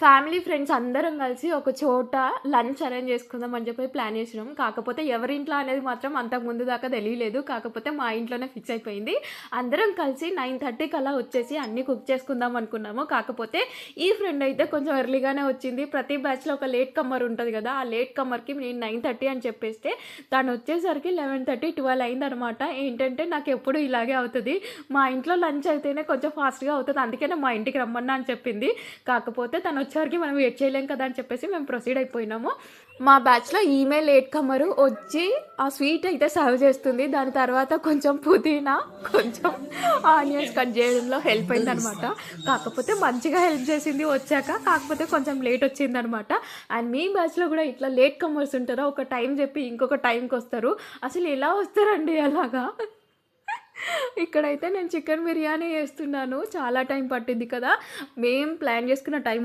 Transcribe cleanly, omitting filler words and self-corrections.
Family, friends అందరం కలిసి ఒక చోట లంచ్ అరేంజ్ చేసుకుందాం అని చెప్పి ప్లాన్ చేసినాం. కాకపోతే ఎవరింట్లో అనేది మాత్రం అంతకు ముందు దాకా తెలియలేదు. కాకపోతే మా ఇంట్లోనే ఫిక్స్ అయిపోయింది. అందరం కలిసి 9:30కి అలా వచ్చేసి అన్నీ కుక్ చేసుకుందాం అనుకున్నాము. కాకపోతే ఈ ఫ్రెండ్ అయితే కొంచెం ఎర్లీగానే వచ్చింది. ప్రతి బ్యాచ్‌లో ఒక లేట్ కమ్మర్ ఉంటది కదా! ఆ లేట్ కమ్మర్‌కి నేను 9:30 అని చెప్పేస్తే తను వచ్చేసరికి 11:30, 12 అయిందనమాట. ఏంటంటే నాకెప్పుడు ఇలాగే అవుతది. మా ఇంట్లో లంచ్ అయితేనే కొంచెం ఫాస్ట్‌గా అవుతది. అందుకనే మా ఇంటికి రమ్మన్నా అని చెప్పింది. కాకపోతే తను వచ్చేవరకి మనం వెయిట్ చేయలేం కదా అని చెప్పేసి మేము ప్రొసీడ్ అయిపోయినాము. మా బ్యాచ్‌లో ఈమె లేట్ కమ్మరు వచ్చి ఆ స్వీట్ అయితే సర్వ్ చేస్తుంది. దాని తర్వాత కొంచెం పుదీనా, కొంచెం ఆనియన్స్ కట్ చేయడంలో హెల్ప్ అయిందనమాట. కాకపోతే మంచిగా హెల్ప్ చేసింది వచ్చాక. కాకపోతే కొంచెం లేట్ వచ్చిందనమాట. అండ్ మీ బ్యాచ్‌లో కూడా ఇట్లా లేట్ కమ్మర్స్ ఉంటారా? ఒక టైం చెప్పి ఇంకొక టైంకొస్తారు. అసలు ఎలా వస్తారండి అలాగా? ఇక్కడైతే నేను చికెన్ బిర్యానీ చేస్తున్నాను. చాలా టైం పట్టింది కదా! మేము ప్లాన్ చేసుకున్న టైం